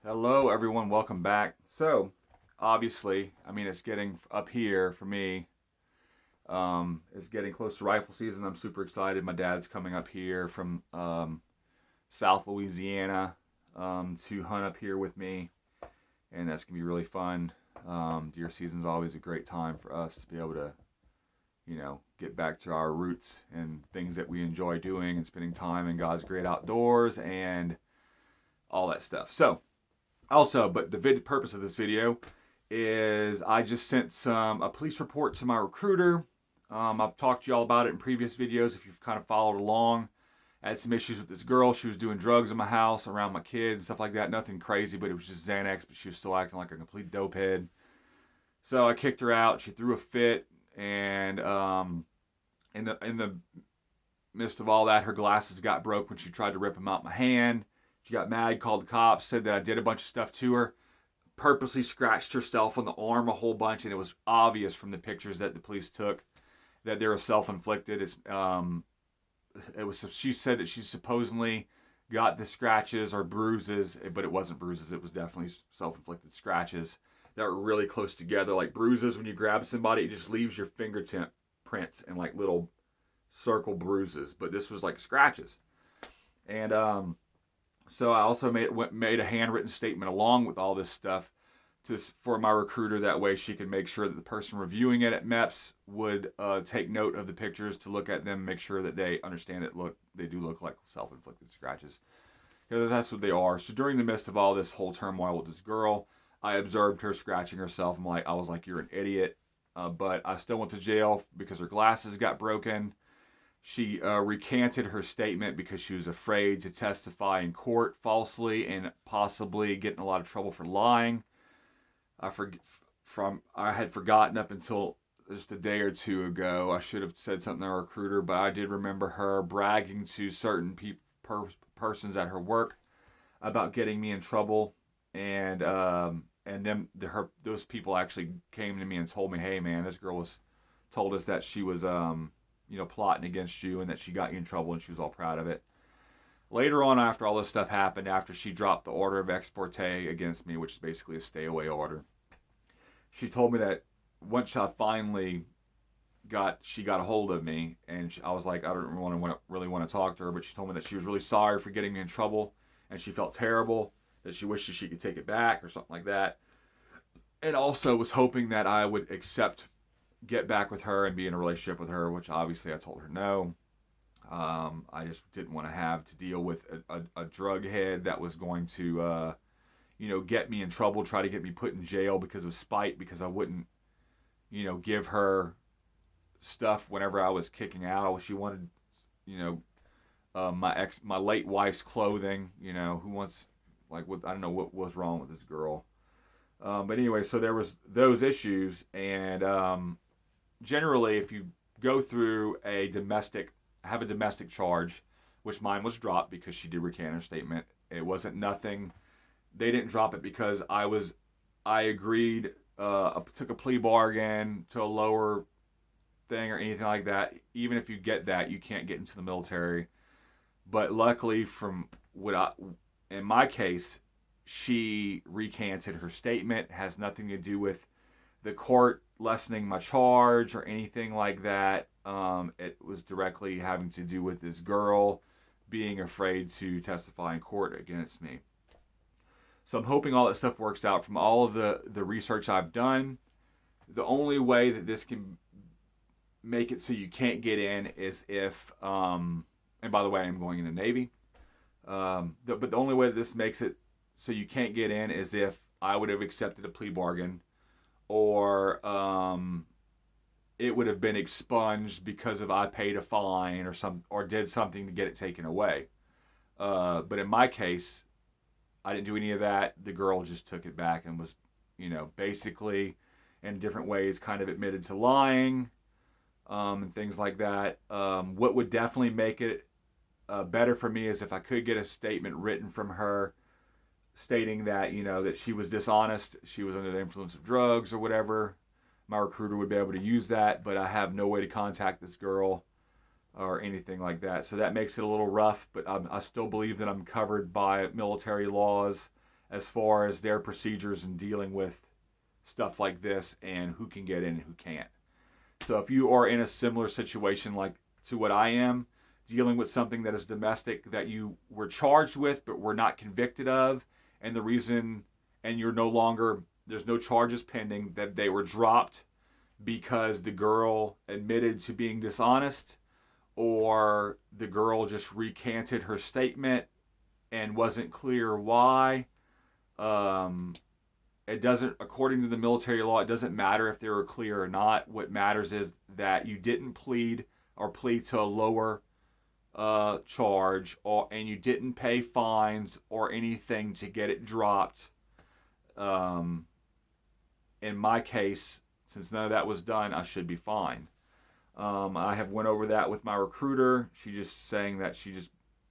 Hello, everyone. Welcome back. So, obviously, it's getting up here for me. It's getting close to rifle season. I'm super excited. My dad's coming up here from South Louisiana to hunt up here with me, and that's gonna be really fun. Deer season's always a great time for us to be able to, get back to our roots and things that we enjoy doing and spending time in God's great outdoors and all that stuff. So, also, but the purpose of this video is I just sent a police report to my recruiter. I've talked to y'all about it in previous videos if you've kind of followed along. I had some issues with this girl. She was doing drugs in my house around my kids, stuff like that. Nothing crazy, but it was just Xanax, but she was still acting like a complete dopehead. So I kicked her out. She threw a fit, and in the midst of all that, her glasses got broke when she tried to rip them out my hand. She got mad, called the cops, said that I did a bunch of stuff to her, purposely scratched herself on the arm a whole bunch, and it was obvious from the pictures that the police took that they were self-inflicted. She said that she supposedly got the scratches or bruises, but it wasn't bruises. It was definitely self-inflicted scratches that were really close together. Like bruises, when you grab somebody, it just leaves your fingertip prints and like little circle bruises. But this was like scratches. And so I also made a handwritten statement along with all this stuff for my recruiter. That way she could make sure that the person reviewing it at MEPS would take note of the pictures to look at them, make sure that they understand that they do look like self-inflicted scratches. Because that's what they are. So during the midst of all this whole turmoil with this girl, I observed her scratching herself. I was like, you're an idiot. But I still went to jail because her glasses got broken. She recanted her statement because she was afraid to testify in court falsely and possibly get in a lot of trouble for lying. I had forgotten up until just a day or two ago. I should have said something to our recruiter, but I did remember her bragging to certain persons at her work about getting me in trouble, and those people actually came to me and told me, "Hey, man, this girl told us that she was plotting against you and that she got you in trouble," and she was all proud of it. Later on, after all this stuff happened, after she dropped the order of exporte against me, which is basically a stay-away order, she told me that once I finally got a hold of me, and I was like, I don't really want to talk to her, but she told me that she was really sorry for getting me in trouble, and she felt terrible, that she wished she could take it back or something like that, and also was hoping that I would get back with her and be in a relationship with her, which obviously I told her no. I just didn't want to have to deal with a drug head that was going to, get me in trouble, try to get me put in jail because of spite, because I wouldn't, give her stuff whenever I was kicking out. She wanted, my late wife's clothing. Who wants, I don't know what was wrong with this girl. But anyway, so there was those issues, and generally, if you go through have a domestic charge, which mine was dropped because she did recant her statement. It wasn't nothing. They didn't drop it because I agreed, took a plea bargain to a lower thing or anything like that. Even if you get that, you can't get into the military. But luckily, in my case, she recanted her statement. It has nothing to do with the court lessening my charge or anything like that. It was directly having to do with this girl being afraid to testify in court against me. So I'm hoping all that stuff works out. From all of the research I've done, the only way that this can make it so you can't get in is if, and by the way, I'm going in the Navy. But the only way that this makes it so you can't get in is if I would have accepted a plea bargain, or it would have been expunged because of I paid a fine or did something to get it taken away. But in my case, I didn't do any of that. The girl just took it back and was, basically in different ways kind of admitted to lying, and things like that. What would definitely make it better for me is if I could get a statement written from her stating that, that she was dishonest, she was under the influence of drugs or whatever. My recruiter would be able to use that, but I have no way to contact this girl or anything like that. So that makes it a little rough, but I still believe that I'm covered by military laws as far as their procedures and dealing with stuff like this and who can get in and who can't. So if you are in a similar situation like to what I am, dealing with something that is domestic that you were charged with but were not convicted of, and the reason, and you're no longer, there's no charges pending, that they were dropped because the girl admitted to being dishonest, or the girl just recanted her statement and wasn't clear why. It doesn't, according to the military law, it doesn't matter if they were clear or not. What matters is that you didn't plead to a lower charge, and you didn't pay fines or anything to get it dropped. In my case, since none of that was done, I should be fine. I have went over that with my recruiter. She just saying that she just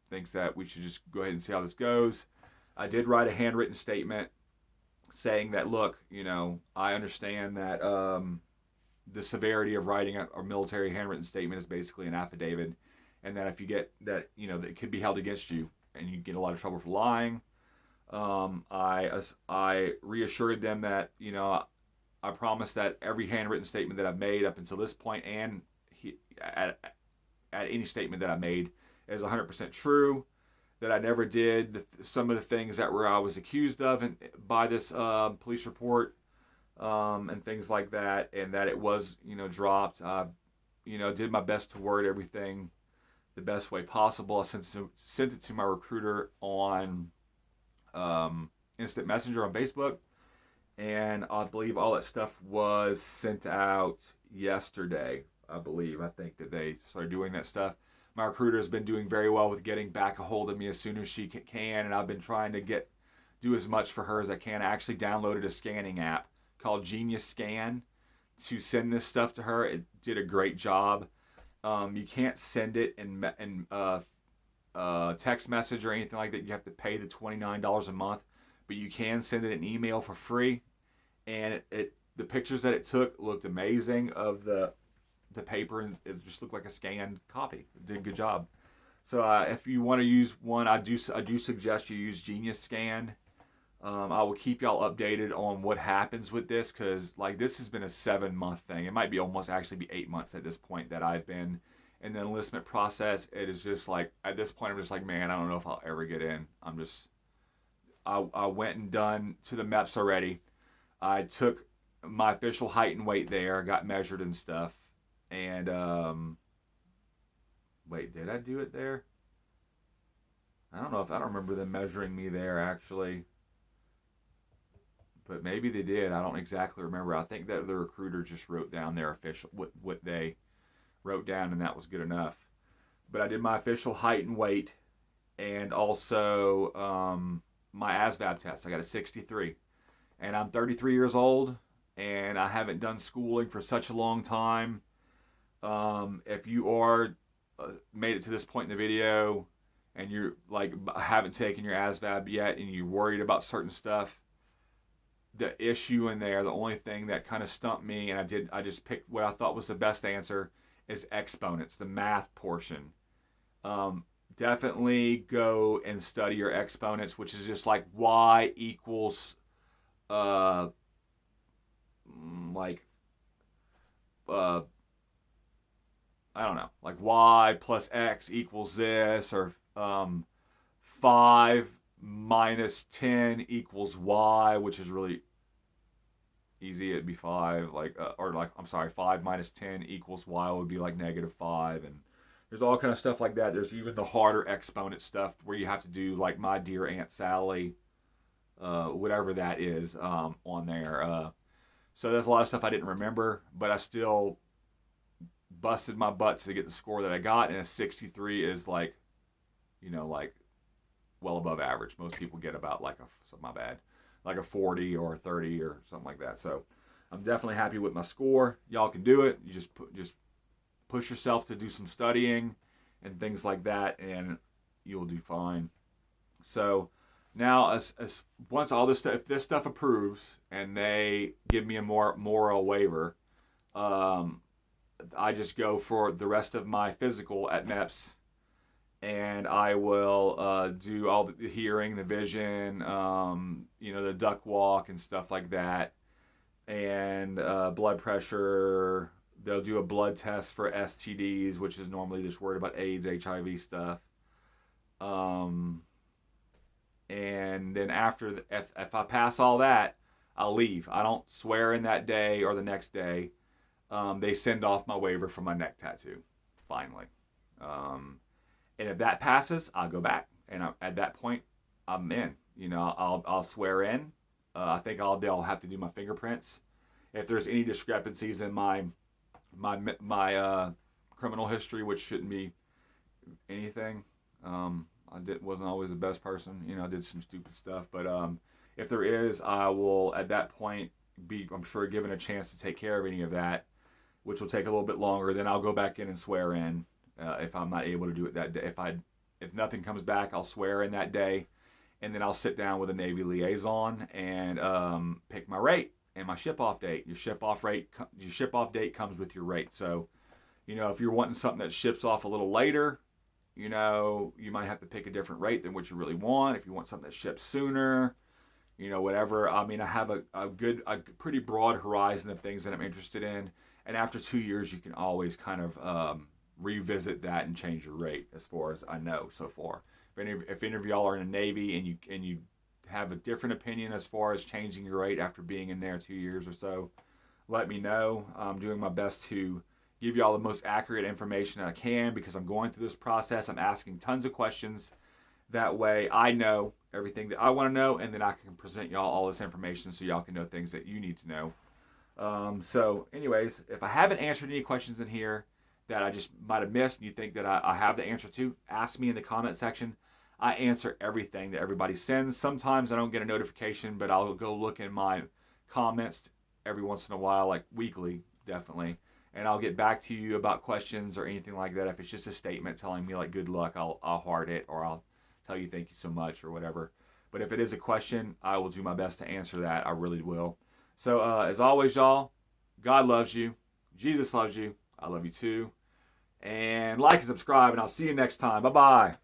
thinks that we should just go ahead and see how this goes. I did write a handwritten statement saying that, look, I understand that the severity of writing a military handwritten statement is basically an affidavit, and that if you get that, that it could be held against you and you get a lot of trouble for lying. I reassured them that, I promise that every handwritten statement that I've made up until this point, and at any statement that I made, is 100% true. That I never did some of the things that I was accused of by this police report, and things like that, and that it was, dropped. Did my best to word everything the best way possible. I sent it to my recruiter on Instant Messenger on Facebook, and I believe all that stuff was sent out yesterday. I think that they started doing that stuff. My recruiter has been doing very well with getting back a hold of me as soon as she can, and I've been trying to do as much for her as I can. I actually downloaded a scanning app called Genius Scan to send this stuff to her. It did a great job. You can't send it in text message or anything like that. You have to pay the $29 a month, but you can send it an email for free. And the pictures that it took looked amazing of the paper, and it just looked like a scanned copy. It did a good job. So if you want to use one, I do suggest you use Genius Scan. I will keep y'all updated on what happens with this, because this has been a 7-month thing. It might be almost actually be 8 months at this point that I've been in the enlistment process. It is just at this point I'm just man, I don't know if I'll ever get in. I went and done to the MEPS already. I took my official height and weight there, got measured and stuff. And wait, did I do it there? I don't remember them measuring me there actually, but maybe they did. I don't exactly remember. I think that the recruiter just wrote down their official what they wrote down, and that was good enough. But I did my official height and weight, and also my ASVAB test. I got a 63, and I'm 33 years old, and I haven't done schooling for such a long time. If you are made it to this point in the video and you're haven't taken your ASVAB yet and you're worried about certain stuff, the issue in there, the only thing that kind of stumped me, and I just picked what I thought was the best answer, is exponents, the math portion. Definitely go and study your exponents, which is just y equals I don't know, y plus x equals this, or 5 minus 10 equals y, which is really easy. It'd be 5, 5 minus 10 equals y would be -5, and there's all kind of stuff like that. There's even the harder exponent stuff where you have to do my dear Aunt Sally, whatever that is, on there. So there's a lot of stuff I didn't remember, but I still busted my butt to get the score that I got, and a 63 is well above average. Most people get about a 40 or a 30 or something like that. So I'm definitely happy with my score. Y'all can do it. You just push yourself to do some studying and things like that, and you'll do fine. So now, as once all this stuff, if this stuff approves and they give me a moral waiver, I just go for the rest of my physical at MEPS, and I will do all the hearing, the vision, the duck walk and stuff like that, and blood pressure. They'll do a blood test for STDs, which is normally just worried about AIDS, HIV stuff. And then after, if I pass all that, I'll leave. I don't swear in that day or the next day. They send off my waiver for my neck tattoo, finally. And if that passes, I'll go back. And at that point, I'm in. I'll swear in. I think they'll have to do my fingerprints. If there's any discrepancies in my criminal history, which shouldn't be anything. Wasn't always the best person. I did some stupid stuff. But if there is, I will at that point be, I'm sure, given a chance to take care of any of that, which will take a little bit longer. Then I'll go back in and swear in if I'm not able to do it that day. If nothing comes back, I'll swear in that day, and then I'll sit down with a Navy liaison and pick my rate and my ship-off date. Your ship-off date comes with your rate. So, if you're wanting something that ships off a little later, you might have to pick a different rate than what you really want. If you want something that ships sooner, whatever. I mean, I have a pretty broad horizon of things that I'm interested in. And after 2 years, you can always kind of revisit that and change your rate, as far as I know so far. If any of y'all are in the Navy and you have a different opinion as far as changing your rate after being in there 2 years or so, let me know. I'm doing my best to give y'all the most accurate information I can, because I'm going through this process. I'm asking tons of questions. That way I know everything that I want to know, and then I can present y'all all this information so y'all can know things that you need to know. So anyways, if I haven't answered any questions in here that I just might have missed and you think that I have the answer to, ask me in the comment section. I answer everything that everybody sends. Sometimes I don't get a notification, but I'll go look in my comments every once in a while, like weekly, definitely. And I'll get back to you about questions or anything like that. If it's just a statement telling me like good luck, I'll heart it, or I'll tell you thank you so much or whatever. But if it is a question, I will do my best to answer that. I really will. So as always, y'all, God loves you. Jesus loves you. I love you too. And like and subscribe, and I'll see you next time. Bye-bye.